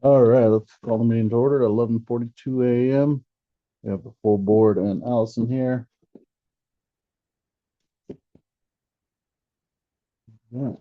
All right, let's call the meeting to order at 11:42 a.m. We have the full board and Allison here. Yeah.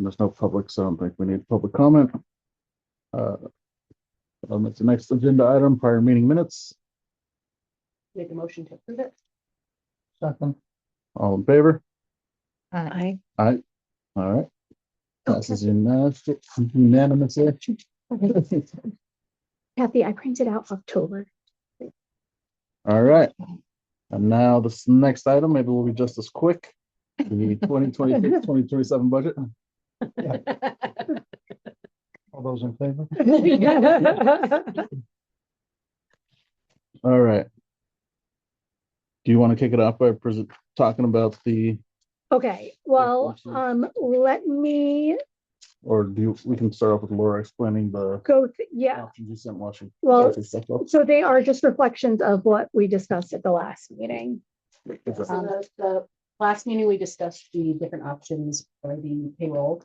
There's no public, so I don't think we need public comment. Uh, it's the next agenda item, prior meeting minutes. Make a motion to approve it. Second. All in favor? Aye. Aye. All right. Passes unanimously. Kathy, I printed out October. All right. And now this next item, maybe we'll be just as quick. The 2026-2027 budget. All those in favor? All right. Do you want to kick it off by talking about the, Okay, well, let me or we can start off with Laura explaining the go, yeah, options you sent watching. well, so they are just reflections of what we discussed at the last meeting. The last meeting, we discussed the different options for the payroll.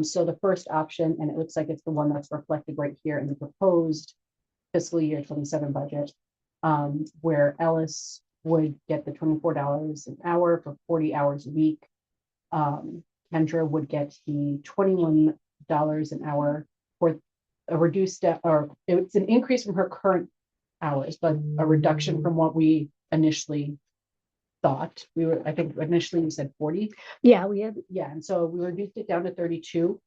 So the first option, and it looks like it's the one that's reflected right here in the proposed fiscal year 27 budget, where Ellis would get the $24 an hour for 40 hours a week. Kendra would get the $21 an hour for a reduced, or it's an increase from her current hours, but a reduction from what we initially thought. I think initially you said 40. Yeah, we had. Yeah, and so we reduced it down to 32.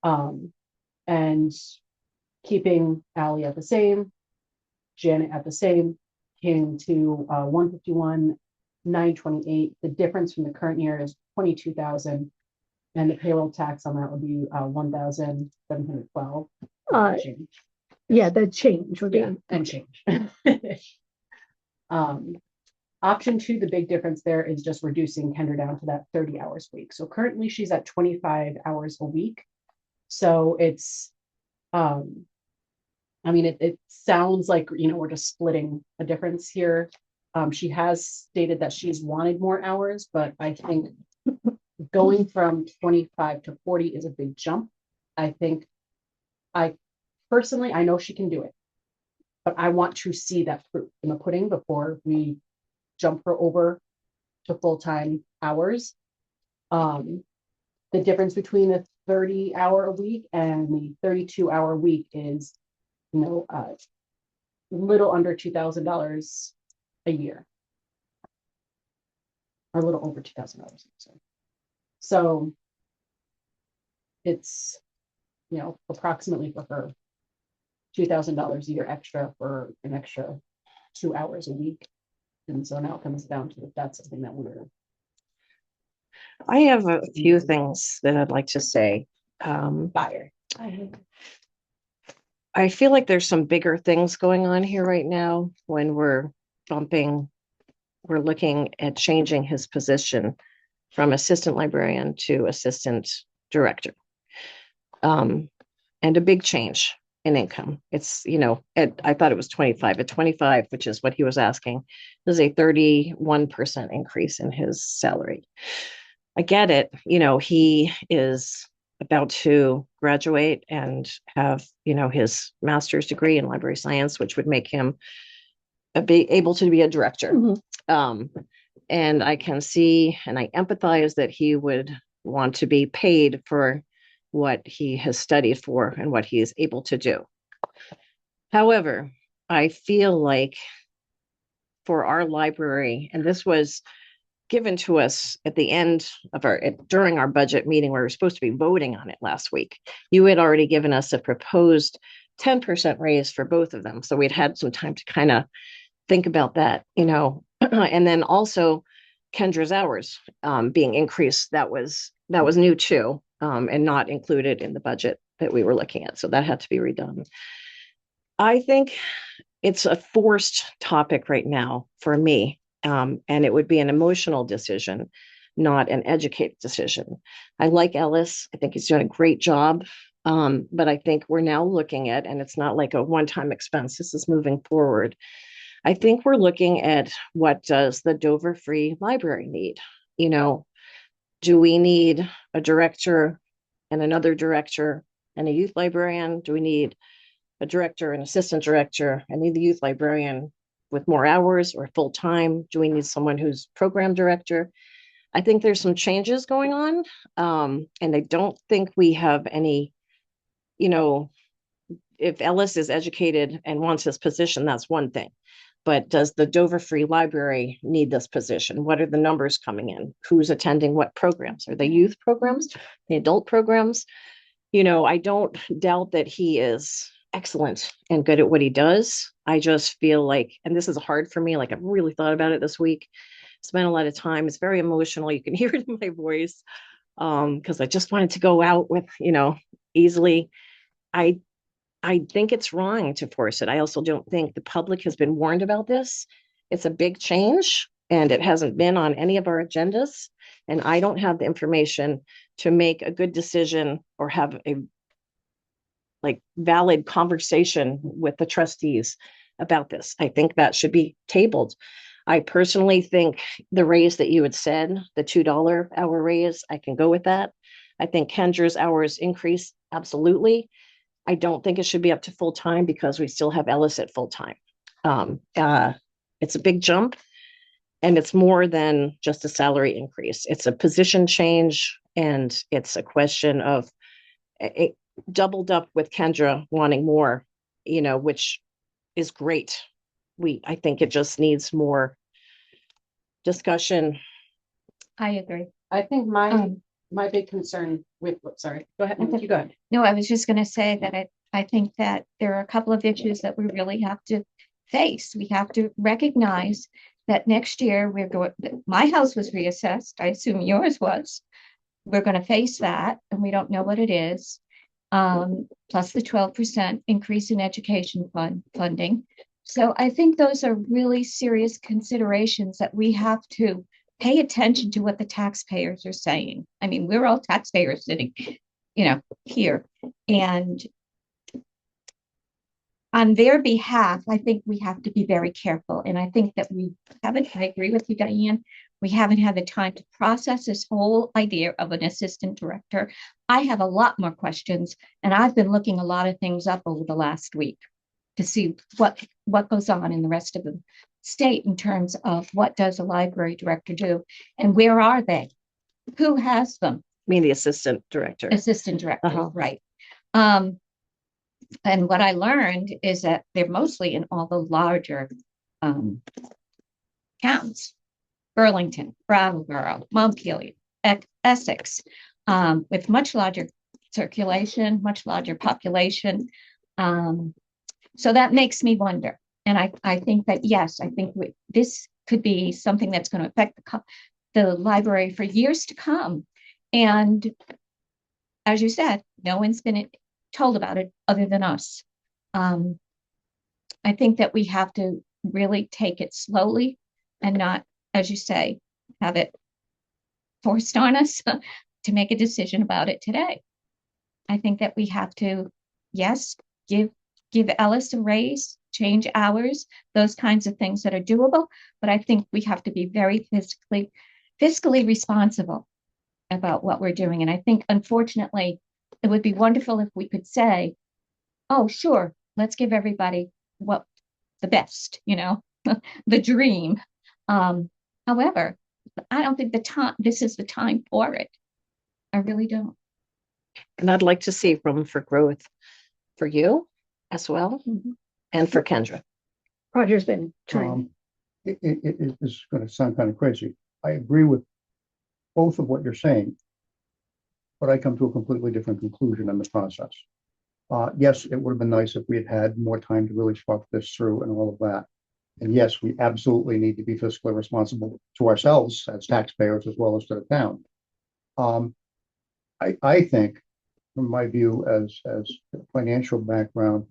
And keeping Allie at the same, Janet at the same, came to 151,928. The difference from the current year is 22,000, and the payroll tax on that would be 1,712. Yeah, the change would be and change. Option two, the big difference there is just reducing Kendra down to that 30 hours a week. So currently she's at 25 hours a week. So it's, I mean, it sounds like, we're just splitting a difference here. She has stated that she's wanted more hours, but I think going from 25 to 40 is a big jump. I know she can do it, but I want to see that fruit in the pudding before we jump her over to full-time hours. The difference between the 30-hour a week and the 32-hour week is, little under $2,000 a year, or a little over $2,000. So it's, approximately for her $2,000 a year extra for an extra 2 hours a week. And so now it comes down to if that's something that I have a few things that I'd like to say. Buyer. I feel like there's some bigger things going on here right now when we're looking at changing his position from assistant librarian to assistant director. And a big change in income. It's, I thought it was 25. At 25, which is what he was asking, there's a 31% increase in his salary. I get it. He is about to graduate and have, his master's degree in library science, which would make him be able to be a director. Mm-hmm. And I can see, and I empathize that he would want to be paid for what he has studied for and what he is able to do. However, I feel like for our library, and this was given to us at the end of during our budget meeting where we were supposed to be voting on it last week, you had already given us a proposed 10% raise for both of them. So we'd had some time to kind of think about that, and then also Kendra's hours being increased. That was new too. And not included in the budget that we were looking at. So that had to be redone. I think it's a forced topic right now for me. And it would be an emotional decision not an educated decision. I like Ellis. I think he's doing a great job. But I think we're now looking at, and it's not like a one-time expense, this is moving forward. I think we're looking at what does the Dover Free Library need? You know, do we need a director and another director and a youth librarian? Do we need a director and assistant director and need the youth librarian with more hours or full time? Do we need someone who's program director? I think there's some changes going on. And I don't think we have any, you know, if Ellis is educated and wants his position, that's one thing. But does the Dover Free Library need this position? What are the numbers coming in? Who's attending what programs? Are they youth programs, the adult programs? You know, I don't doubt that he is excellent and good at what he does. I just feel like, and this is hard for me, like I've really thought about it this week, spent a lot of time. It's very emotional. You can hear it in my voice because I just wanted to go out with, you know, easily. I think it's wrong to force it. I also don't think the public has been warned about this. It's a big change and it hasn't been on any of our agendas. And I don't have the information to make a good decision or have a like valid conversation with the trustees about this. I think that should be tabled. I personally think the raise that you had said, the $2 hour raise, I can go with that. I think Kendra's hours increase, absolutely. I don't think it should be up to full time because we still have Ellis at full time. It's a big jump and it's more than just a salary increase. It's a position change and it's a question of it doubled up with Kendra wanting more, you know, which is great. I think it just needs more discussion. I agree. I think Um, my big concern with, sorry, go ahead, Okay. you go ahead. No, I was just gonna say that I think that there are a couple of issues that we really have to face. We have to recognize that next year we're going, my house was reassessed. I assume yours was. We're gonna face that and we don't know what it is. Plus the 12% increase in education funding. So I think those are really serious considerations that we have to pay attention to what the taxpayers are saying. I mean, we're all taxpayers sitting, you know, here. And on their behalf, I think we have to be very careful. And I think that we haven't, I agree with you, Diane, we haven't had the time to process this whole idea of an assistant director. I have a lot more questions, and I've been looking a lot of things up over the last week to see what goes on in the rest of the state in terms of what does a library director do and where are they? Who has them? I mean, the assistant director. Assistant director, Uh-huh. right. And what I learned is that they're mostly in all the larger towns. Burlington, Brattleboro, Montpelier, Essex, with much larger circulation, much larger population. So that makes me wonder. And I think that, yes, I think this could be something that's going to affect the library for years to come. And as you said, no one's been told about it other than us. I think that we have to really take it slowly and not, as you say, have it forced on us to make a decision about it today. I think that we have to, yes, give Ellis a raise, change hours, those kinds of things that are doable. But I think we have to be very fiscally responsible about what we're doing. And I think, unfortunately, it would be wonderful if we could say, oh, sure, let's give everybody what the best, you know, the dream. However, I don't think this is the time for it. I really don't. And I'd like to see room for growth for you as well and for Kendra. Roger's been trying. It is going to sound kind of crazy. I agree with both of what you're saying, but I come to a completely different conclusion in the process. Yes, it would have been nice if we had had more time to really talk this through and all of that. And yes, we absolutely need to be fiscally responsible to ourselves as taxpayers as well as to the town. I think, from my view as financial background,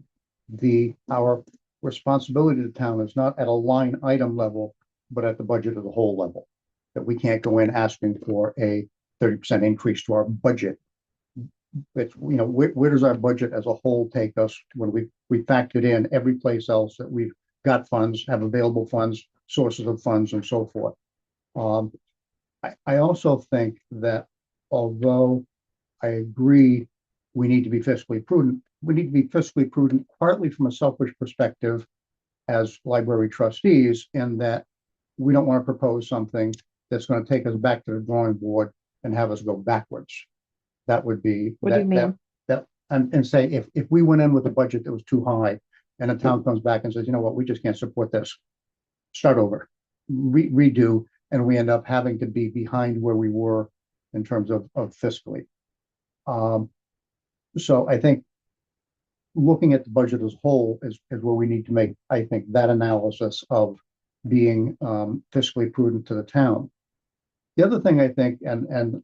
our responsibility to the town is not at a line item level, but at the budget of the whole level. that we can't go in asking for a 30% increase to our budget. It's, where does our budget as a whole take us when we factored in every place else that we've got funds, have available funds, sources of funds, and so forth. I also think that although I agree we need to be fiscally prudent, we need to be fiscally prudent partly from a selfish perspective as library trustees, in that we don't want to propose something that's going to take us back to the drawing board and have us go backwards. That would be What do you mean? And say if we went in with a budget that was too high and the town comes back and says, you know what, we just can't support this. Start over, redo, and we end up having to be behind where we were in terms of fiscally. So I think looking at the budget as a whole is where we need to make, I think, that analysis of being fiscally prudent to the town. The other thing I think, and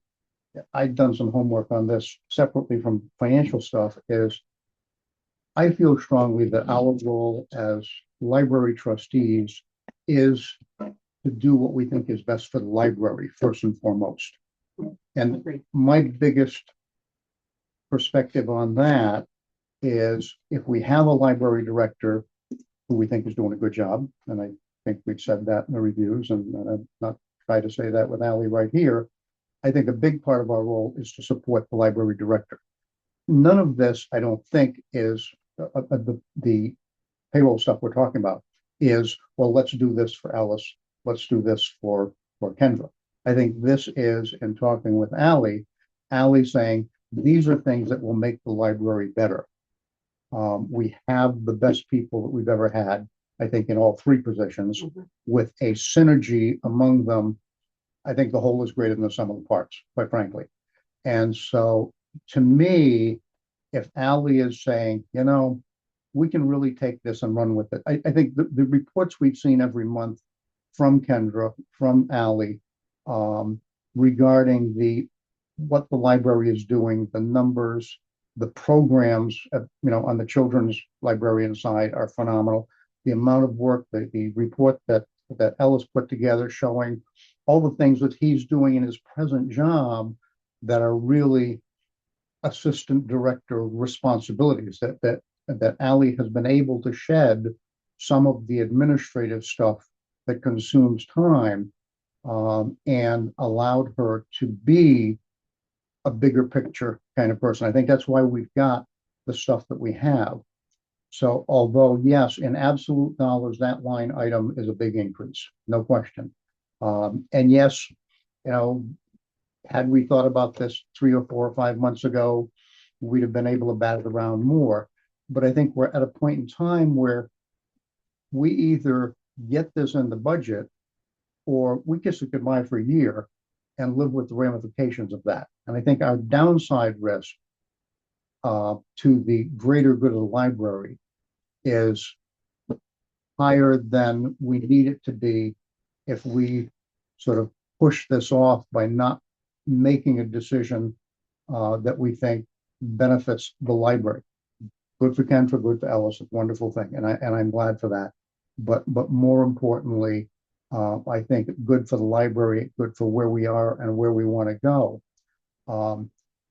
I've done some homework on this separately from financial stuff, is I feel strongly that our role as library trustees is to do what we think is best for the library, first and foremost. And Agreed. my biggest perspective on that is if we have a library director who we think is doing a good job, and I think we've said that in the reviews, and I'm not trying to say that with Ally right here, I think a big part of our role is to support the library director. None of this, I don't think, is the payroll stuff we're talking about is, well, let's do this for Alice, let's do this for Kendra. I think this is, in talking with Ally saying, these are things that will make the library better. We have the best people that we've ever had, I think, in all three positions, with a synergy among them. I think the whole is greater than the sum of the parts, quite frankly. And so, to me, if Ally is saying, we can really take this and run with it, I think the reports we've seen every month from Kendra, from Ally, regarding what the library is doing, the numbers, the programs, on the children's librarian side are phenomenal. The amount of work, the report that Ellis put together showing all the things that he's doing in his present job that are really assistant director responsibilities, that Ally has been able to shed some of the administrative stuff that consumes time, and allowed her to be a bigger picture kind of person. I think that's why we've got the stuff that we have. So although, yes, in absolute dollars, that line item is a big increase, no question. And yes, had we thought about this 3 or 4 or 5 months ago, we'd have been able to bat it around more. But I think we're at a point in time where we either get this in the budget or we kiss it goodbye for a year and live with the ramifications of that. And I think our downside risk to the greater good of the library is higher than we need it to be if we sort of push this off by not making a decision that we think benefits the library. Good for Kendra, good for Ellis, a wonderful thing, and I'm glad for that. But more importantly, I think good for the library, good for where we are and where we want to go.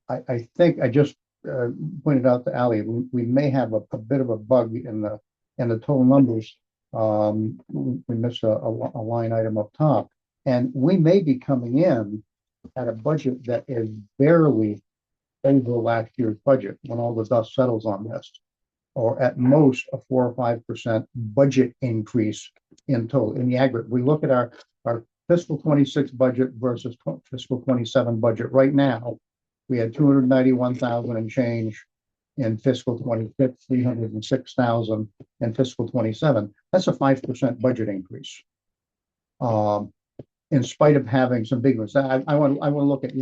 I think I just pointed out to Ally, we may have a bit of a bug in the total numbers. We missed a line item up top, and we may be coming in at a budget that is barely over last year's budget when all the dust settles on this, or at most a 4 or 5% budget increase in total in the aggregate. We look at our fiscal 26 budget versus fiscal 27 budget right now. We had 291,000 and change in fiscal 26, 306,000 in fiscal 27. That's a 5% budget increase. In spite of having some big ones, I want to look at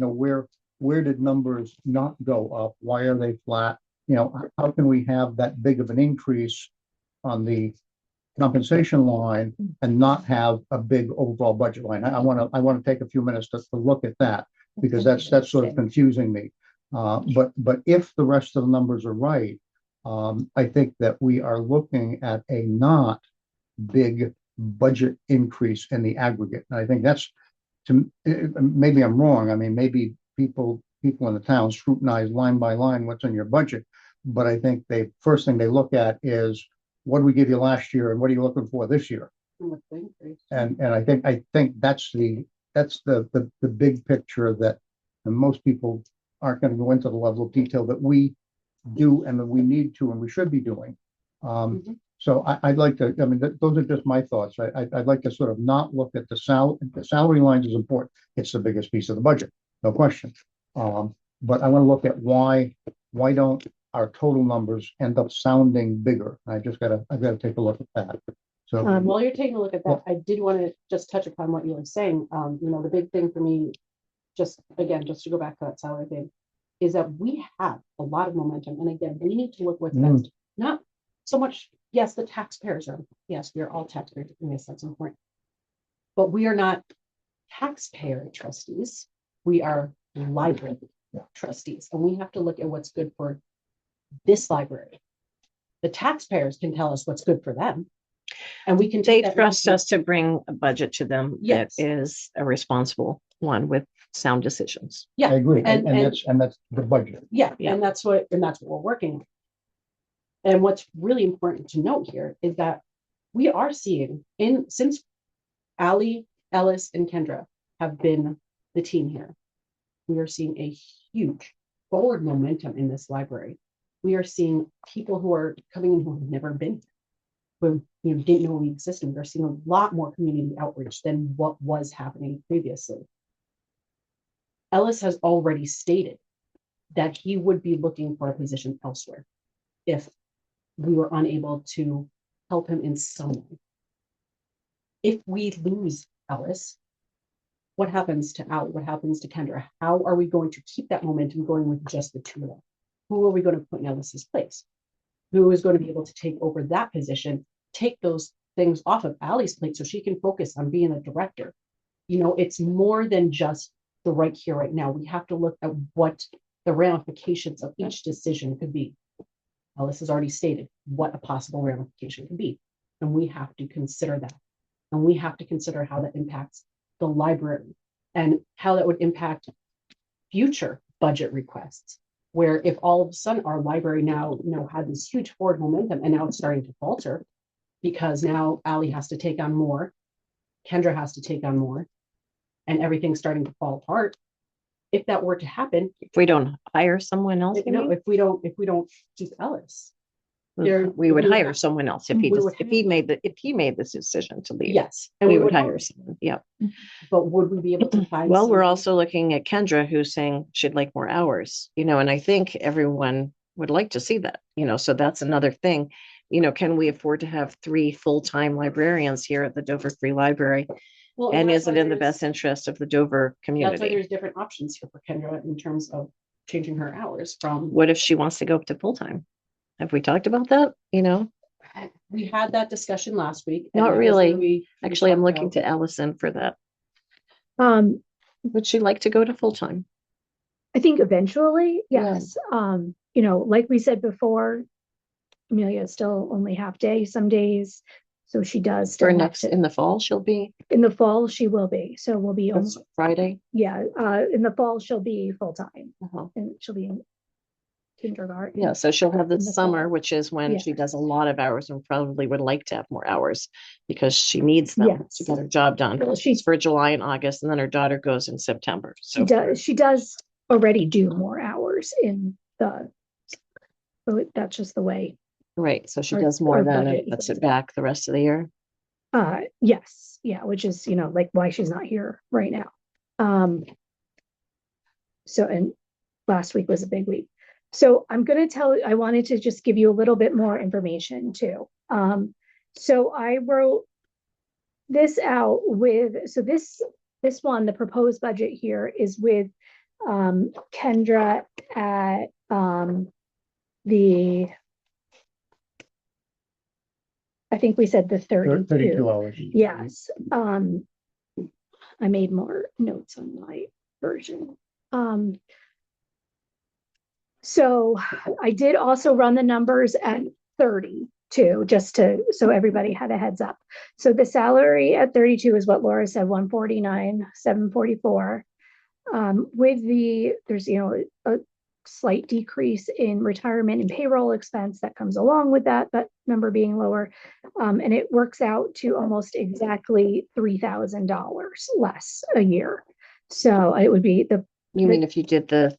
where did numbers not go up? Why are they flat? How can we have that big of an increase on the compensation line and not have a big overall budget line? I want to take a few minutes to look at that, because that's sort of confusing me. But if the rest of the numbers are right, I think that we are looking at a not big budget increase in the aggregate. And I think that's, maybe I'm wrong. I mean, maybe people in the town scrutinize line by line what's in your budget. But I think first thing they look at is what did we give you last year and what are you looking for this year? And I think that's the big picture that most people aren't going to go into the level of detail that we do and that we need to and we should be doing. So I'd like to, I mean, those are just my thoughts. I'd like to sort of not look at the salary lines is important. It's the biggest piece of the budget, no question. But I want to look at why don't our total numbers end up sounding bigger? I've got to take a look at that. So while you're taking a look at that, I did want to just touch upon what you were saying. The big thing for me, just to go back to that salary thing, is that we have a lot of momentum. And again, we need to look what's best. Not so much, yes, the taxpayers are, yes, we are all taxpayers. Yes, that's important. But we are not taxpayer trustees. We are library trustees. And we have to look at what's good for this library. The taxpayers can tell us what's good for them. And we can They trust us to bring a budget to them Yes. that is a responsible one with sound decisions. Yeah, I agree. and That's the budget. yeah, Yeah. and that's what we're working on. And what's really important to note here is that we are seeing since Ally, Ellis, and Kendra have been the team here, we are seeing a huge forward momentum in this library. We are seeing people who are coming in who have never been, who didn't know we existed. We're seeing a lot more community outreach than what was happening previously. Ellis has already stated that he would be looking for a position elsewhere if we were unable to help him in some way. If we lose Ellis, what happens to Ally? What happens to Kendra? How are we going to keep that momentum going with just the two of them? Who are we going to put in Ellis's place? Who is going to be able to take over that position, take those things off of Ally's plate so she can focus on being a director? It's more than just the right here, right now. We have to look at what the ramifications of each decision could be. Ellis has already stated what a possible ramification can be. And we have to consider that. And we have to consider how that impacts the library and how that would impact future budget requests. Where if all of a sudden our library now, had this huge forward momentum and now it's starting to falter because now Ally has to take on more, Kendra has to take on more, and everything's starting to fall apart. If that were to happen, If we don't hire someone else, if we don't keep Ellis, we would we hire would- someone else if we would he made this decision to leave. yes, and We would hire someone. Yeah. But would we be able to find? Well, we're someone- also looking at Kendra, who's saying she'd like more hours, and I think everyone would like to see that, so that's another thing. Can we afford to have 3 full-time librarians here at the Dover Free Library? Well, And that's is it why in the there's- best interest of the Dover That's why community? there's different options here for Kendra in terms of changing her hours from. What if she wants to go up to full-time? Have we talked about that? We had that discussion last week. and Not that was really. when we Actually, I'm talked looking about- to Allison for that. Um, Would she like to go to full-time? I think eventually, Yeah. yes. Like we said before, Amelia is still only half day some days. So she does For still have next, to, in the fall, she'll be, in the fall, she will be. So we'll be, that's Friday. in the fall, she'll be full-time Uh-huh. and she'll be in kindergarten. Yeah, so she'll have the In the summer, fall. which is when Yeah. she does a lot of hours and probably would like to have more hours because she needs them to Yes. get her job done. Well, She's for July and August, and then her daughter goes in September. She So does already do more hours so that's just the way. right, so she Our- does more our than budget and puts equals it back the rest of the year. Yes, yeah, which is, like why she's not here right now. And last week was a big week. So I wanted to just give you a little bit more information too. So I wrote this out this one, the proposed budget here is with Kendra at I think we said the 32 hours. Yes, I made more notes on my version. So I did also run the numbers at 30. too, just to, so everybody had a heads up. So the salary at 32 is what Laura said, 149, 744. With there's, a slight decrease in retirement and payroll expense that comes along with that number being lower. And it works out to almost exactly $3,000 less a year. So it would be You mean if you did the,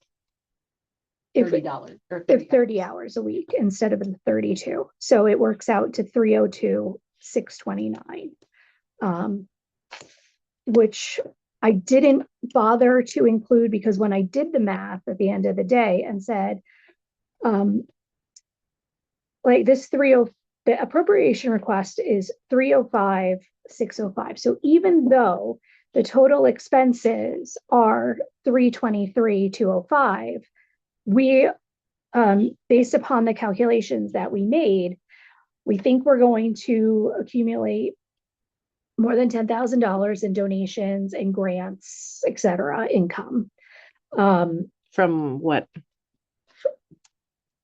if $30 or if 30 hours a week instead of the 32. So it works out to 302, 629. Which I didn't bother to include because when I did the math at the end of the day and said, like this the appropriation request is 305, 605. So even though the total expenses are 323, 205, we, based upon the calculations that we made, we think we're going to accumulate more than $10,000 in donations and grants, et cetera, income. from what?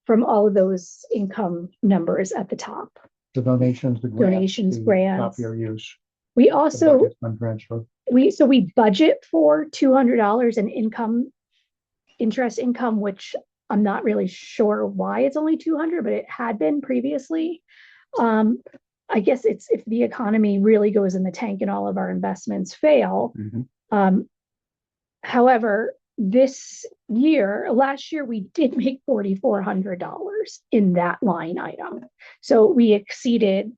From all of those income numbers at the top. The donations, the Donations, grants. Copier use. We the also, budget fund transfer. we budget for $200 in interest income, which I'm not really sure why it's only 200, but it had been previously. I guess it's if the economy really goes in the tank and all of our investments fail. However, last year, we did make $4,400 in that line item. So we exceeded,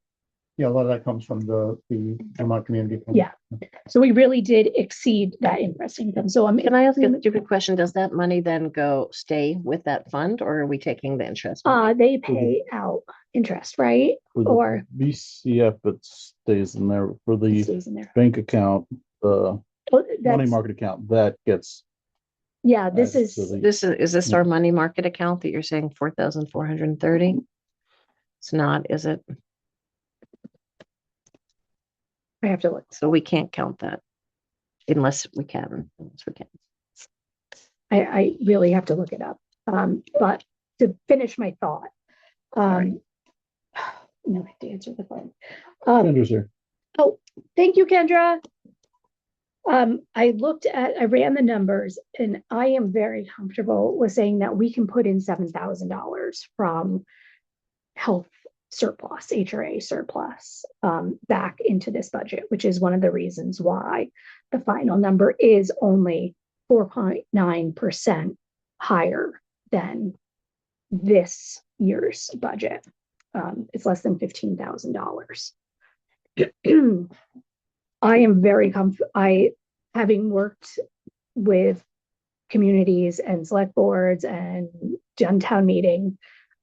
Yeah, a lot of that comes from the Vermont Community Fund. Yeah. so we really did exceed that interest income. So Can I ask a stupid question? Does that money then stay with that fund, or are we taking the interest? money? they pay out interest, right? For the Or BCF, it stays in there. For it the stays in there. bank account, the Oh, money that's, market account, that gets. yeah, this added is, to the- Is this our money market account that you're saying 4,430? It's not, is it? I have to look. So we can't count that unless we can. I really have to look it up. But to finish my thought, no, I have to answer the phone. Kendra's here. Thank you, Kendra. I ran the numbers and I am very comfortable with saying that we can put in $7,000 from health surplus, HRA surplus, back into this budget, which is one of the reasons why the final number is only 4.9% higher than this year's budget. It's less than $15,000. I am very having worked with communities and select boards and done town meeting,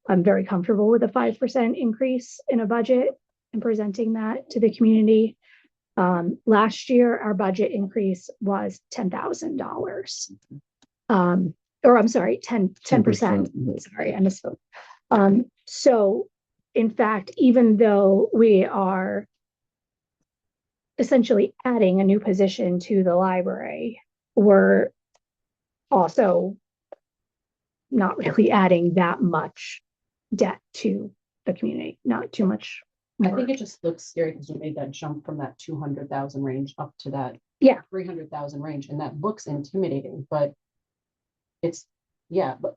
I'm very comfortable with a 5% increase in a budget and presenting that to the community. Last year, our budget increase was $10,000. Or I'm sorry, 10%. Sorry, I misspoke. So in fact, even though we are essentially adding a new position to the library, we're also not really adding that much debt to the community, not too much I more. think it just looks scary because you made that jump from that 200,000 range up to that. Yeah. 300,000 range, and that looks intimidating, but it's, but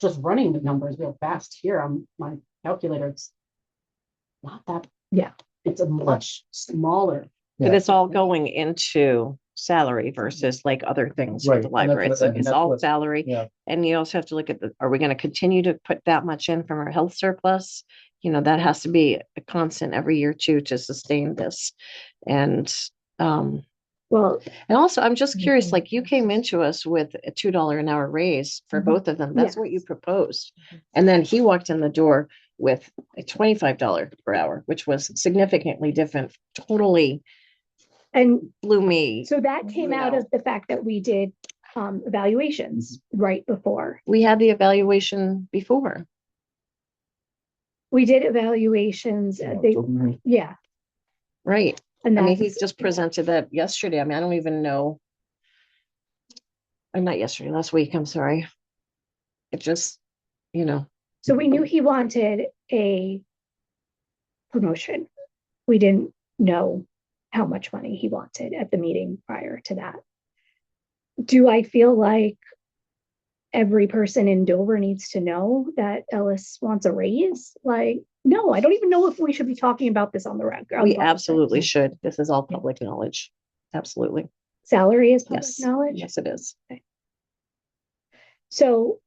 just running the numbers real fast here on my calculator, it's not that. Yeah. It's a much smaller. But it's all going into salary versus like other things for Right, the and that's library. what- and It's that's all what- salary. Yeah. And you also have to look at are we going to continue to put that much in from our health surplus? That has to be a constant every year too, to sustain this. And, Well, and also I'm just curious, like you came into us with a $2 an hour raise for both of them. That's what you proposed. And then he walked in the door with a $25 per hour, which was significantly different, totally and blew me. so that came out of the fact that we did evaluations right before. We had the evaluation before. We did evaluations, yeah. Right. And I mean, he that's, just presented that yesterday. I mean, I don't even know. Or not yesterday, last week. I'm sorry. It just, so we knew he wanted a promotion. We didn't know how much money he wanted at the meeting prior to that. Do I feel like every person in Dover needs to know that Ellis wants a raise? Like, no, I don't even know if we should be talking about this on the record. We absolutely should. This is all public knowledge. Absolutely. Salary is public Yes. knowledge. Yes, it is. So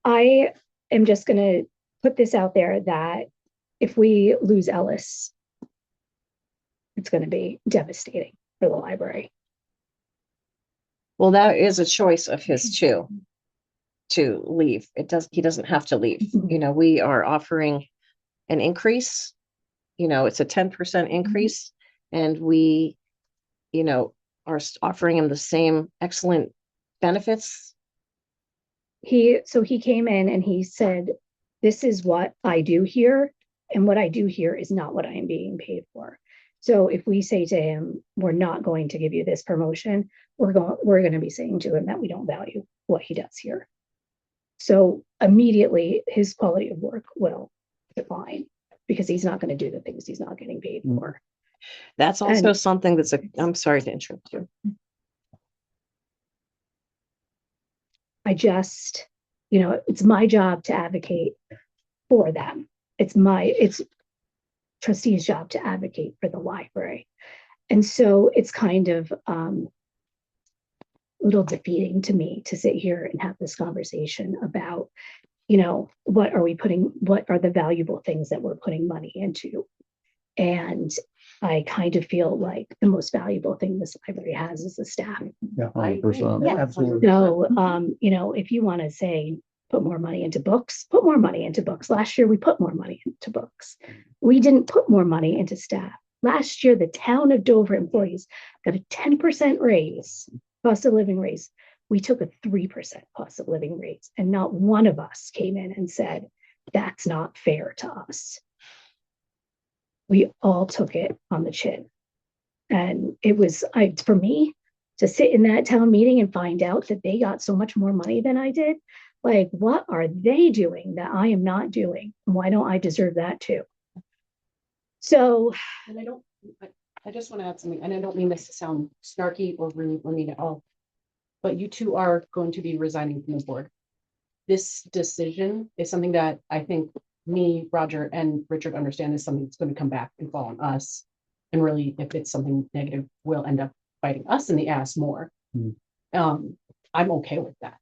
I am just going to put this out there that if we lose Ellis, it's going to be devastating for the library. Well, that is a choice of his too, to leave. He doesn't have to leave. You know, we are offering an increase, you know, it's a 10% increase, and we, you know, are offering him the same excellent benefits. So he came in and he said, this is what I do here, and what I do here is not what I am being paid for. So if we say to him, we're not going to give you this promotion, we're going to be saying to him that we don't value what he does here. So immediately his quality of work will decline because he's not going to do the things he's not getting paid for. That's also something that's I'm sorry to interrupt you. I just, you know, it's my job to advocate for them. It's trustee's job to advocate for the library. And so it's kind of a little defeating to me to sit here and have this conversation about, you know, what are the valuable things that we're putting money into? And I kind of feel like the most valuable thing this library has is the staff. Yeah, 100%. Yeah. absolutely. So, you know, if you want to say, put more money into books, put more money into books. Last year, we put more money into books. We didn't put more money into staff. Last year, the town of Dover employees got a 10% raise, cost of living raise. We took a 3% cost of living raise, and not one of us came in and said, that's not fair to us. We all took it on the chin. And it was, for me, to sit in that town meeting and find out that they got so much more money than I did, like, what are they doing that I am not doing? Why don't I deserve that too? So, And I just want to add something, and I don't mean this to sound snarky or rude or mean at all, but you two are going to be resigning from the board. This decision is something that I think me, Roger, and Richard understand is something that's going to come back and fall on us. And really, if it's something negative, we'll end up biting us in the ass more. I'm okay with that.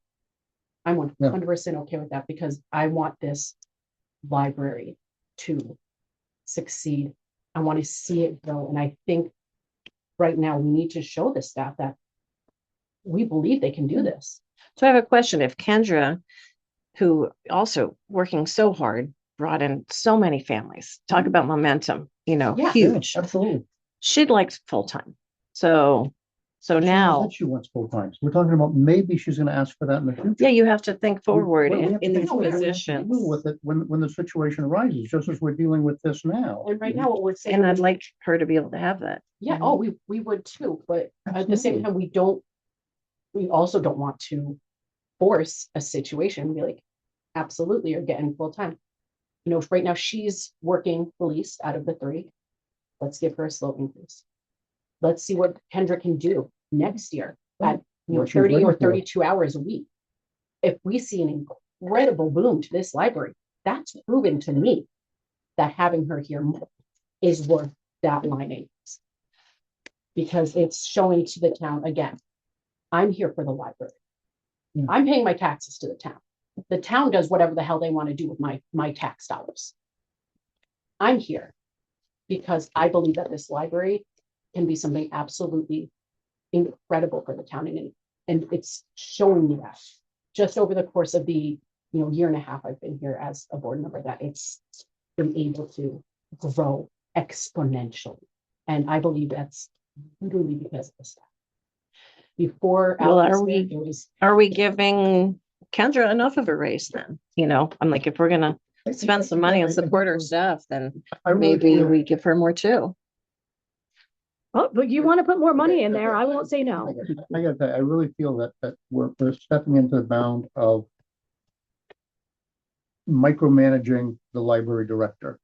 I'm 100% okay with that because I want this library to succeed. I want to see it grow. And I think right now we need to show the staff that we believe they can do this. So I have a question. If Kendra, who also working so hard, brought in so many families, talk about momentum, you know, Yeah. huge. Absolutely. She'd like full-time. So now, She wants full time. We're talking about maybe she's going to ask for that in the future. yeah, you have to think forward We have to in think these forward. We have to positions. deal with it when the situation arises, just as we're dealing with this now. And right now what we're saying. And I'd like her to be able to have that. Yeah, oh, we would too, but at the same time, we also don't want to force a situation, be like, absolutely, you're getting full time. You know, right now she's working the least out of the three. Let's give her a slow increase. Let's see what Kendra can do next year at 30 or 32 hours a week. If we see an incredible boom to this library, that's proven to me that having her here is worth that line increase. Because it's showing to the town, again, I'm here for the library. I'm paying my taxes to the town. The town does whatever the hell they want to do with my tax dollars. I'm here because I believe that this library can be something absolutely incredible for the town. And it's showing me that just over the course of the year and a half I've been here as a board member, that it's been able to grow exponentially. And I believe that's literally because of the staff. Before, Well, are we giving Kendra enough of a raise then? You know, I'm like, if we're gonna spend some money and support our staff, then maybe we give her more too. oh, but you want to put more money in there, I won't say no. I got that. I really feel that we're stepping into the bound of micromanaging the library director.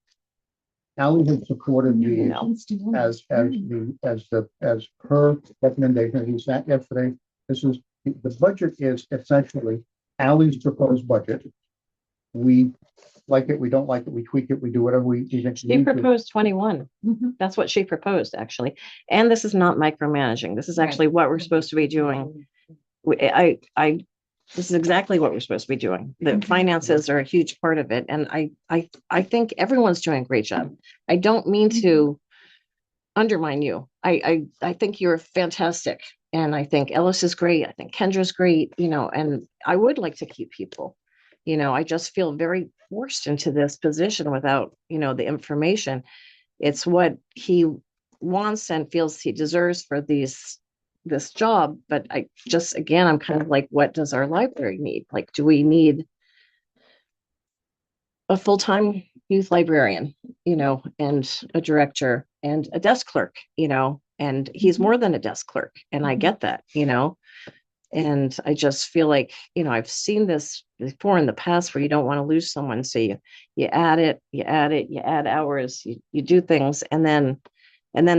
Ally has supported these No. as her recommendation. He sat yesterday. The budget is essentially Ally's proposed budget. We like it, we don't like it, we tweak it, we do whatever we think. She proposed 21. Mhm. That's what she proposed, actually. And this is not micromanaging. This is actually what we're supposed to be doing. This is exactly what we're supposed to be doing. The finances are a huge part of it. And I think everyone's doing a great job. I don't mean to undermine you. I think you're fantastic. And I think Ellis is great. I think Kendra's great, and I would like to keep people. I just feel very forced into this position without, the information. It's what he wants and feels he deserves for this job. But I'm kind of like, what does our library need? Like, do we need a full-time youth librarian, and a director and a desk clerk, and he's more than a desk clerk. And I get that, and I just feel like, I've seen this before in the past where you don't want to lose someone. So you add hours, you do things, and then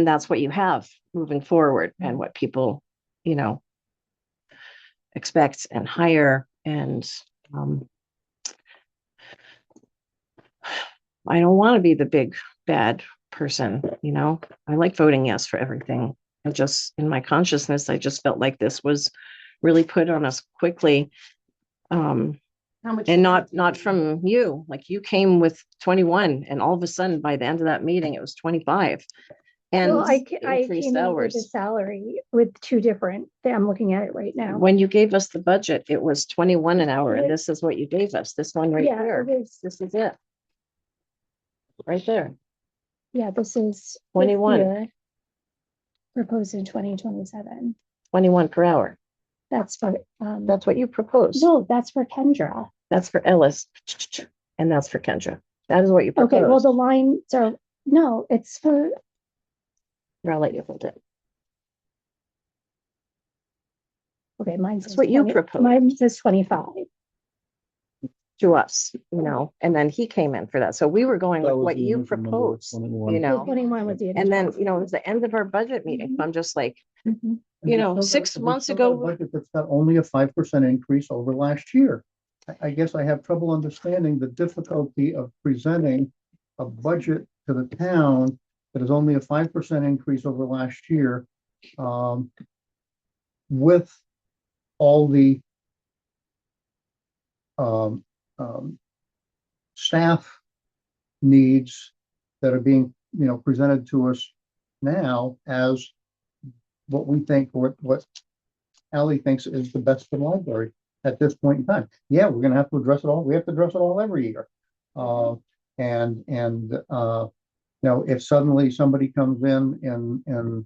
that's what you have moving forward and what people, expect and hire. And I don't want to be the big bad person, I like voting yes for everything. I just, in my consciousness, I just felt like this was really put on us quickly. How much? And not from you. Like, you came with 21 and all of a sudden by the end of that meeting, it was 25. And Well, I increased came in with hours. a salary with two different, I'm looking at it right now. When you gave us the budget, it was 21 an hour. And this is what you gave us. This one right Yeah, here. it is. This is it. Right there. Yeah, this is 21. here, proposed in 2027. 21 per hour. That's for, That's what you proposed. no, that's for Kendra. That's for Ellis. And that's for Kendra. That is what you proposed. Okay, well, the lines are, no, it's for, Here, I'll let you hold it. okay, mine That's says what you 20 proposed. Mine says 25. To us, and then he came in for that. So we were going with That was what the you initial number, proposed, 21. The know, 21 was the. and then, initial. it was the end of our budget meeting. Mhm. I'm just like, Mhm. And we still got- 6 we months still got a ago. budget that's got only a 5% increase over last year. I guess I have trouble understanding the difficulty of presenting a budget to the town that is only a 5% increase over last year. With all the staff needs that are being, presented to us now as what we think, what Ally thinks is the best for the library at this point in time. Yeah, we're gonna have to address it all. We have to address it all every year. If suddenly somebody comes in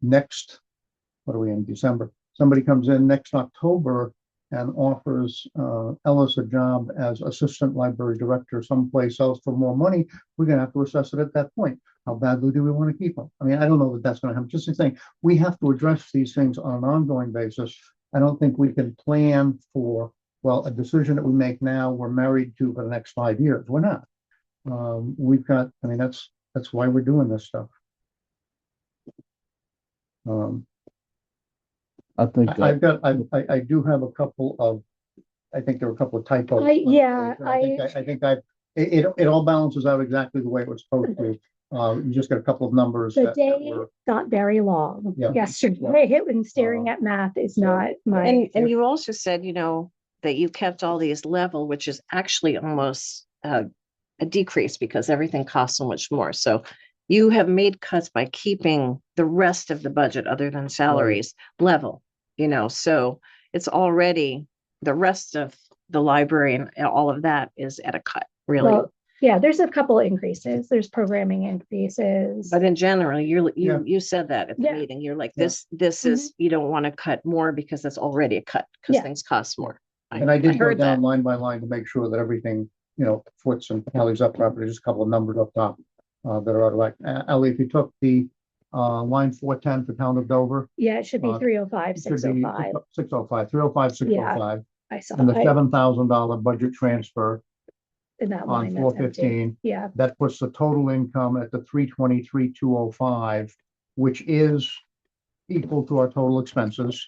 next, what are we in, December? Somebody comes in next October and offers Ellis a job as assistant library director someplace else for more money, we're gonna have to assess it at that point. How badly do we want to keep them? I mean, I don't know that that's gonna happen. Just saying, we have to address these things on an ongoing basis. I don't think we can plan for, well, a decision that we make now, we're married to for the next 5 years. We're not. We've got, I mean, that's why we're doing this stuff. I think I do have a couple of, I think there were a couple of typos. It all balances out exactly the way it was supposed to. You just got a couple of numbers. The that day were- got very long Yeah. yesterday, and staring at math is not my. And you also said, that you kept all these level, which is actually almost a decrease because everything costs so much more. So you have made cuts by keeping the rest of the budget other than salaries level, so it's already the rest of the library and all of that is at a cut, really. Well, yeah, there's a couple of increases. There's programming increases. But in general, you Yeah. said that at the Yeah. meeting. You're like, Yeah. this is, you don't want to cut more because that's already a cut because Yeah. things cost more. And I did go heard down that. line by line to make sure that everything, foots and tallies up properly. Just a couple of numbers up top that are out of whack. Ally, if you took the line 410 for town of Dover, Yeah, it should be Uh, 305, it should be 605. 605, 305, 605. I saw, and the I, $7,000 budget transfer in that on line, that's empty. 415. Yeah, That puts the total income at the 323,205, which is equal to our total expenses.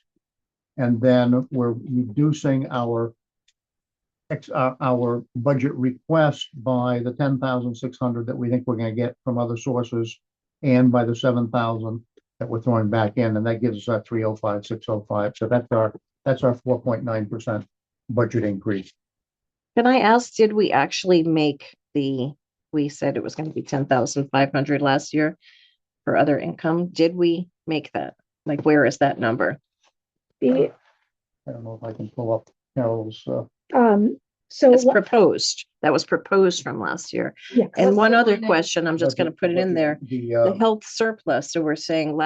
And then we're reducing our our budget request by the 10,600 that we think we're gonna get from other sources, and by the 7,000 that we're throwing back in, and that gives us our 305,605. So that's our 4.9% budget increase. Can I ask, did we actually make we said it was gonna be 10,500 last year for other income? Did we make that? Like, where is that number? the, I don't know if I can pull up Carol's, so, It's proposed. That was proposed from last year. yes. And one the other line that- question, I'm just gonna put it in there. The The, health surplus, so we're saying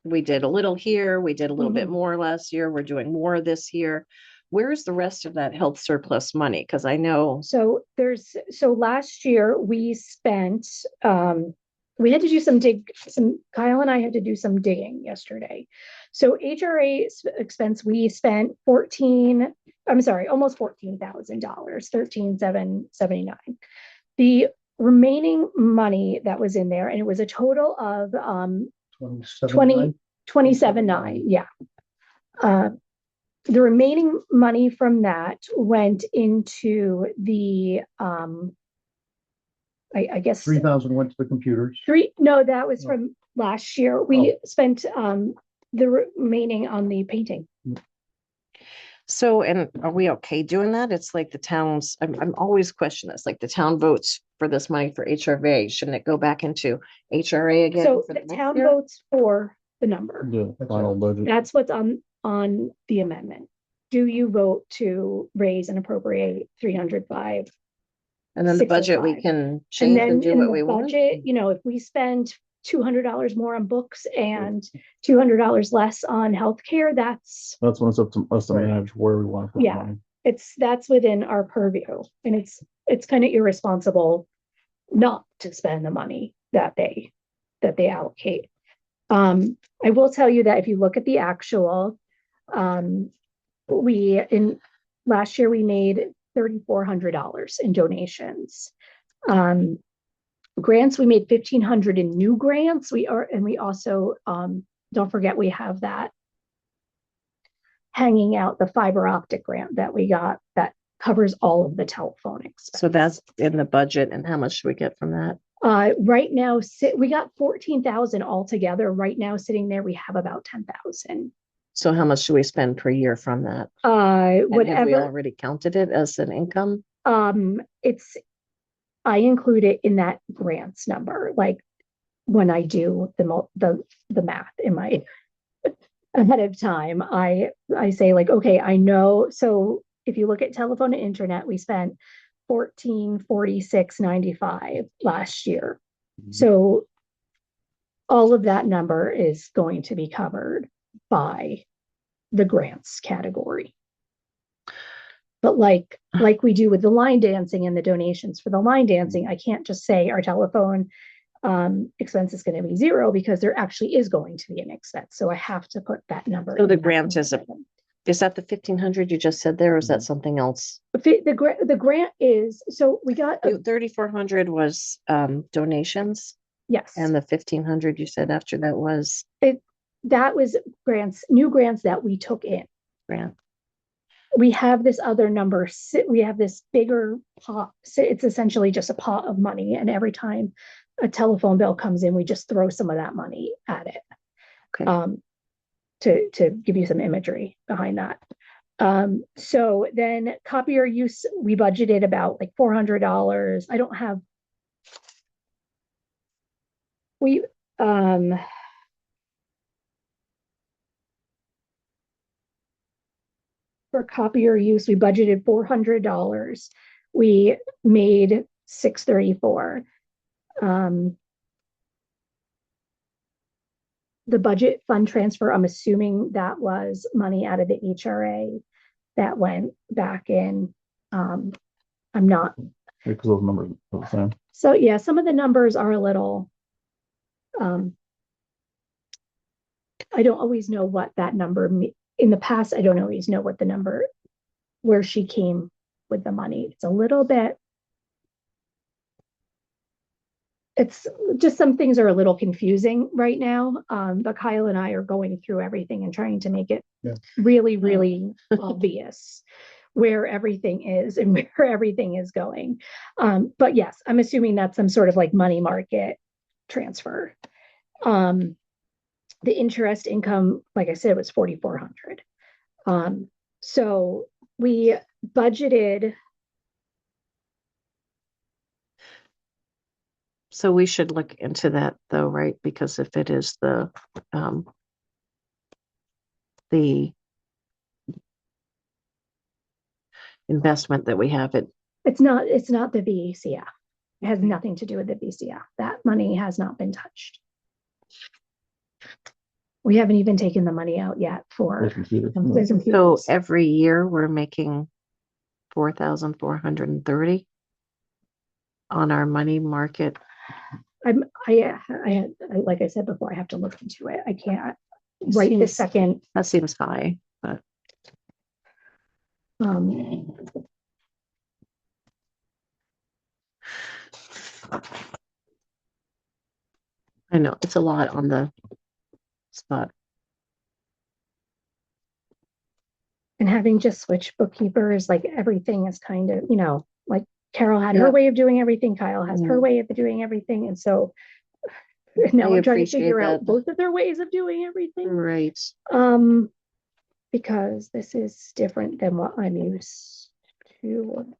we did a little here, we did a little bit more last year, we're doing more this year. Where is the rest of that health surplus money? Because I know, So last year we spent, we had to do Kyle and I had to do some digging yesterday. So HRA expense, we spent almost $14,000, 13,779. The remaining money that was in there, and it was a total of 27.9, yeah. The remaining money from that went into the, I guess, 3,000 went to the computers. that was from last year. We spent, the remaining on the painting. so, and are we okay doing that? It's like the towns, I'm always questioning this, like the town votes for this money for HRA, shouldn't it go back into HRA again? So for the next town year? votes for the number. The final budget. That's what's on the amendment. Do you vote to raise and appropriate 305? And then the budget, we 605. can And change then and do in what the we want. budget, if we spend $200 more on books and $200 less on healthcare, that's That's when it's up to us to Right. manage where we want to put the Yeah. money. that's within our purview, and it's kind of irresponsible not to spend the money that they allocate. I will tell you that if you look at the actual, last year we made $3,400 in donations. Grants, we made 1,500 in new grants. We also, don't forget, we have that hanging out, the fiber optic grant that we got that covers all of the telephone expense. So that's in the budget, and how much do we get from that? Right now, we got 14,000 altogether. Right now, sitting there, we have about 10,000. So how much do we spend per year from that? And have we Whatever, already counted it as an income? I include it in that grants number, like when I do the math in my ahead of time, I say like, okay, I know. So if you look at telephone and internet, we spent $1446.95 last year. So all of that number is going to be covered by the grants category. But like we do with the line dancing and the donations for the line dancing, I can't just say our telephone expense is going to be zero, because there actually is going to be an expense. So I have to put that number. So in the that grant is line. Is that the 1,500 you just said there, or is that something else? The grant is, so we got, 3,400 was donations, yes. and the 1,500 you said after that was That was new grants that we took in. grant. We have this other number, we have this bigger pot. So it's essentially just a pot of money. And every time a telephone bill comes in, we just throw some of that money at it. Okay. To give you some imagery behind that. So then copier use, we budgeted about like $400. I don't have, for copier use, we budgeted $400. We made $634. The budget fund transfer, I'm assuming that was money out of the HRA that went back in. I'm not. Because those numbers are the same. So yeah, some of the numbers are a little, I don't always know what that number, in the past, I don't always know what the number where she came with the money. It's a little bit. It's just some things are a little confusing right now. But Kyle and I are going through everything and trying to make it Yeah. really, really obvious where everything is and where everything is going. But yes, I'm assuming that's some sort of like money market transfer. The interest income, like I said, was 4,400. So we budgeted. So we should look into that though, right? Because if it is the investment that we have, It's not the VCF. It has nothing to do with the VCF. That money has not been touched. We haven't even taken the money out yet for With computer. the so computers. every year we're making 4,430 on our money market. Like I said before, I have to look into it. I can't right this Seems- second. That seems high, but I know it's a lot on the spot. And having just switched bookkeepers, like everything is kind of, like Carol had her Yeah. way of doing everything, Kyle has her Mhm. way of doing everything, and so now I I'm trying to appreciate figure out that. both of their ways of doing everything. Right. Because this is different than what I'm used to.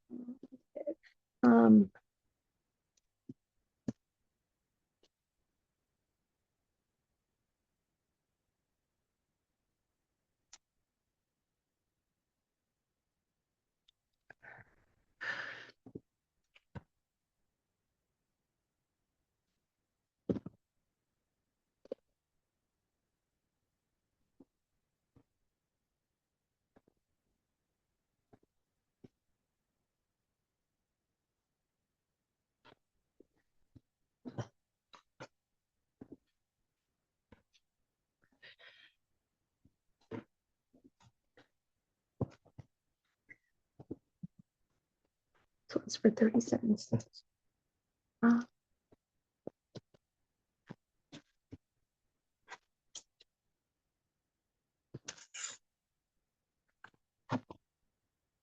So it's for 37 cents.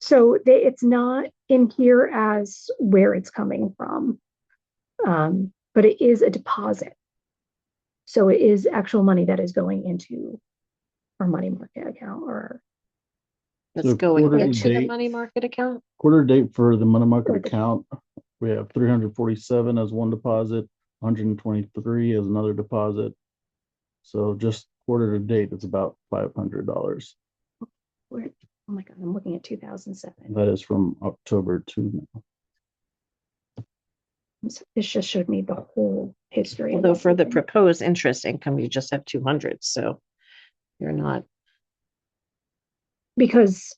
So it's not in here as where it's coming from, but it is a deposit. So it is actual money that is going into our money market account or. It's So going quarter to into the date- money market account. Quarter date for the money market Or the- account, we have 347 as one deposit, 123 as another deposit. So just quarter to date, it's about $500. Oh my God, I'm looking at 2007. That is from October to now. This just showed me the whole history. of Although for the everything. proposed interest income, you just have 200, so you're not Because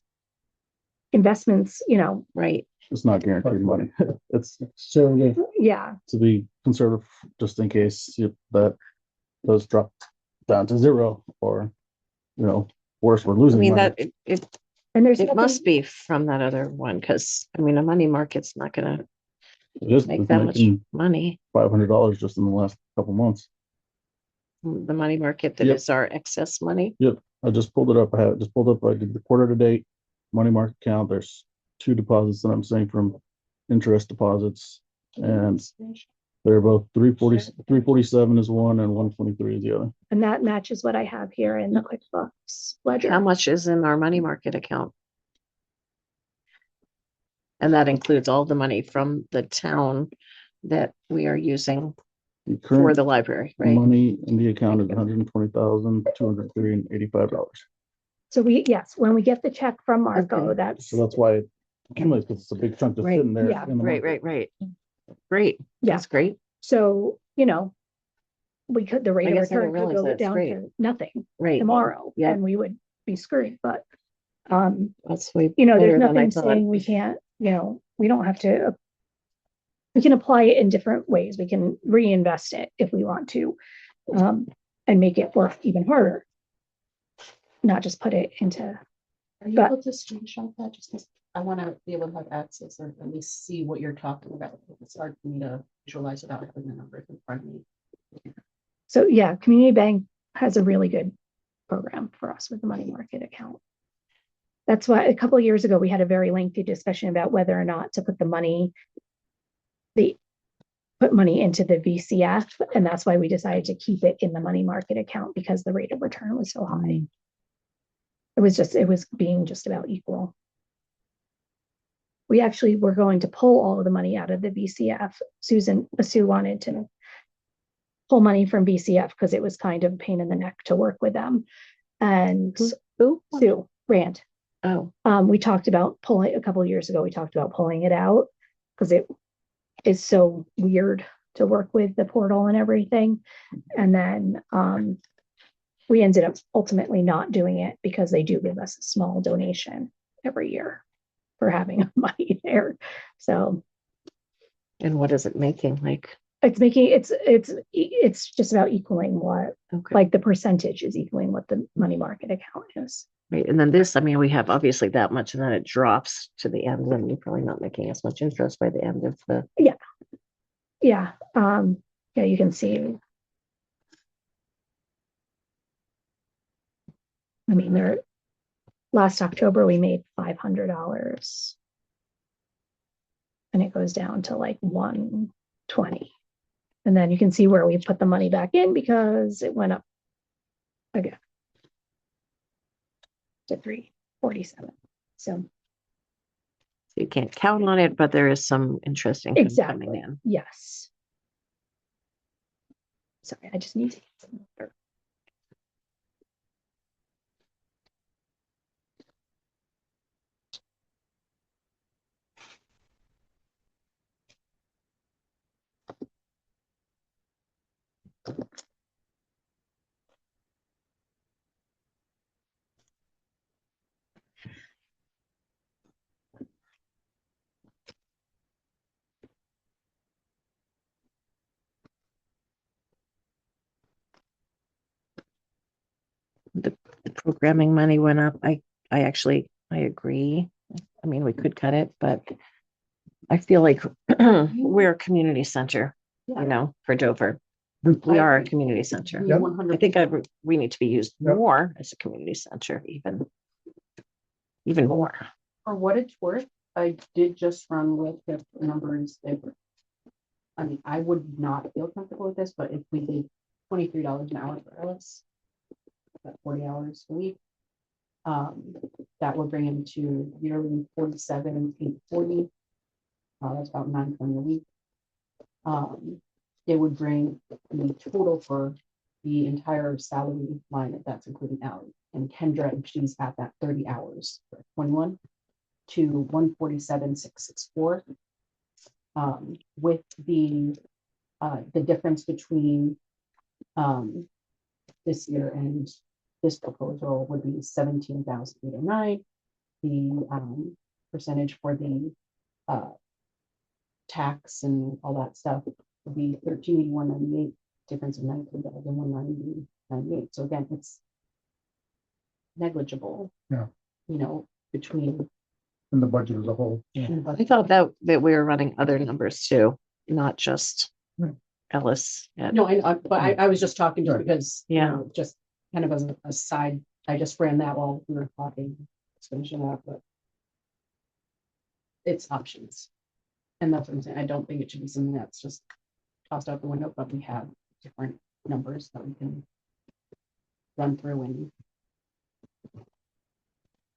investments, right. It's not guaranteed money. It's So, yeah, to be conservative, just in case that does drop down to zero or, worse, we're I losing mean, money. that it and there's it must nothing, be from that other one, because I mean, a money market's not gonna It is make that much making money. $500 just in the last couple months. The money market that Yep. is our excess money. I just pulled it up. I have it just pulled up. I did the quarter to date money market account. There's two deposits that I'm saying from interest deposits, and they're both 347 is one and 123 is the other. and that matches what I have here in the QuickBooks ledger. How much is in our money market account? And that includes all the money from the town that we are using The for current the library, right? money in the account is $120,203.85. So when we get the check from Marco, Okay. that's, So that's why it accumulates, because it's a big chunk that's Right. sitting there. Yeah. in the Right, market. right. Great. Yeah. That's great. so, the rate I of guess I didn't return could realize go that's down great. to nothing Right. tomorrow, Yeah. and we would be screwed, but, That's way there's better than I nothing thought. saying we can't, we don't have to. We can apply it in different ways. We can reinvest it if we want to, and make it work even harder. Not just put it into Are you But- able to screenshot that? Just 'cause I want to be able to have access or at least see what you're talking about. It's hard for me to visualize without having the numbers in front of me. So yeah, Community Bank has a really good program for us with the money market account. That's why a couple of years ago, we had a very lengthy discussion about whether or not to put put money into the VCF. And that's why we decided to keep it in the money market account because the rate of return was so high. It was being just about equal. We actually were going to pull all of the money out of the VCF. Sue wanted to pull money from VCF because it was kind of a pain in the neck to work with them. And Who? Sue Rand, Oh, we talked about pulling a couple of years ago. We talked about pulling it out because it is so weird to work with the portal and everything. And then we ended up ultimately not doing it because they do give us a small donation every year for having money there. So and what is it making? Like, it's just about equaling what, okay, like the percentage is equaling what the money market account is. right. And then this, I mean, we have obviously that much, and then it drops to the end, and you're probably not making as much interest by the end of the. Yeah. Yeah, you can see. I mean, last October, we made $500. And it goes down to like 120. And then you can see where we put the money back in because it went up again to 347. So You can't count on it, but there is some interesting coming exactly, in. yes. Sorry, I just need to get some water. The programming money went up. I agree. I mean, we could cut it, but I feel like we're a community center, you know, for Dover. We are a community center. Yep. I think we need to be used Yep. more as a community center, even more. For what it's worth, I did just run with the numbers. I mean, I would not feel comfortable with this, but if we did $23 an hour for Ellis, about 40 hours a week, that would bring him to yearly 47,840. That's about 920 a week. It would bring the total for the entire salary line, if that's including Ally and Kendra, if she's at that 30 hours, 21 to 147,664. With the difference between this year and this proposal would be 17,809. The percentage for the tax and all that stuff would be 1381.98, difference of 19,190.98. So again, it's negligible. Yeah. You know, between in the budget as a whole. I thought that we were running other numbers too, not just Right. Ellis. Yeah. No, but I was just talking just Right. because, you Yeah. know, just kind of as a side, I just ran that while we were talking, just finishing up, but it's options. And that's what I'm saying. I don't think it should be something that's just tossed out the window, but we have different numbers that we can run through and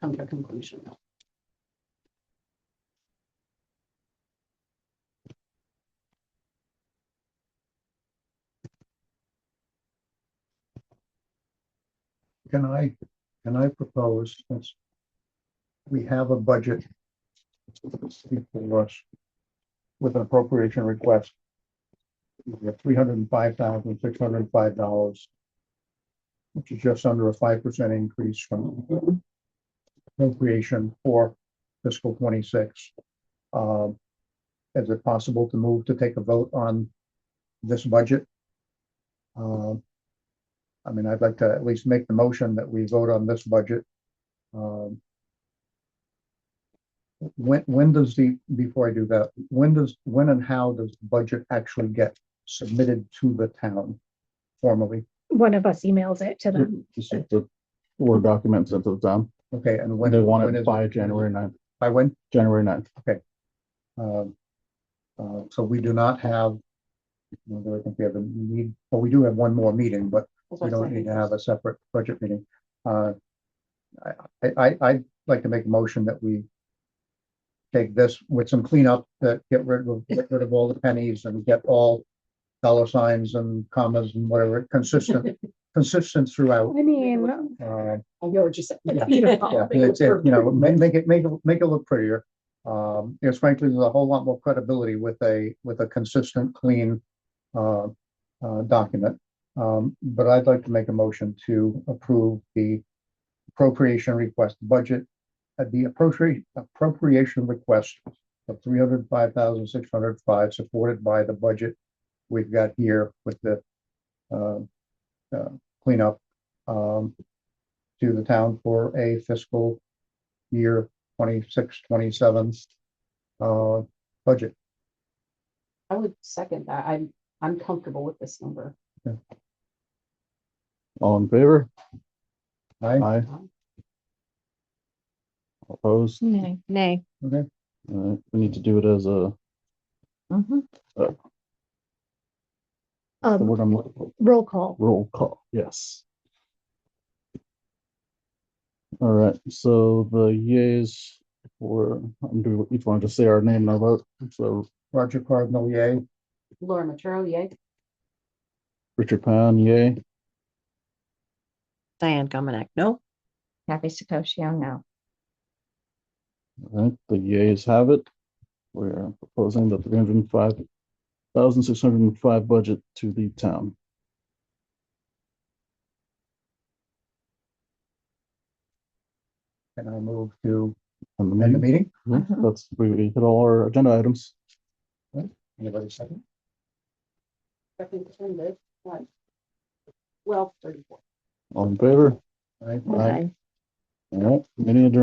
come to a conclusion. Can I propose, since we have a budget before us with an appropriation request, we have $305,605, which is just under a 5% increase from appropriation for fiscal 26. Is it possible to move to take a vote on this budget? I mean, I'd like to at least make the motion that we vote on this budget. when does before I do that, when and how does the budget actually get submitted to the town formally? One of us emails it to them. This is the Word document sent to the town. Okay, and when? They want when it is by January 9th. By when? January 9th. So we do not have, I think we have a need, well, we do have one more meeting, but we don't need to have a separate budget meeting. I'd like to make a motion that we take this with some cleanup, that get rid of all the pennies and get all dollar signs and commas and whatever consistent throughout. I mean, You're just. Yeah. beautiful. Yeah, it's, you know, make it look prettier. Because frankly, there's a whole lot more credibility with a consistent, clean document. But I'd like to make a motion to approve the appropriation request budget at the appropriation request of $305,605, supported by the budget we've got here with the cleanup to the town for a fiscal year 26-27 budget. I would second that. I'm comfortable with this number. All in favor? Aye. Aye. Opposed? Nay. Nay. Okay. All right, we need to do it as a, Mhm. the word I'm looking for, roll call. roll call, yes. All right, so the yeas for, I'm doing each one, just say our name and our vote. So Roger Cardinal, yay. Laura Matero, yay. Richard Pan, yay. Diane Gomanek, no. Kathy Sakosio, no. All right, the yeas have it. We're proposing the $305,605 budget to the town. And I move to On the end the meeting, meeting. yeah, that's, we hit all our agenda items. Anybody second? Second, ended. Right. 12:34. All in favor? Aye. Aye. All right, meeting adjourned.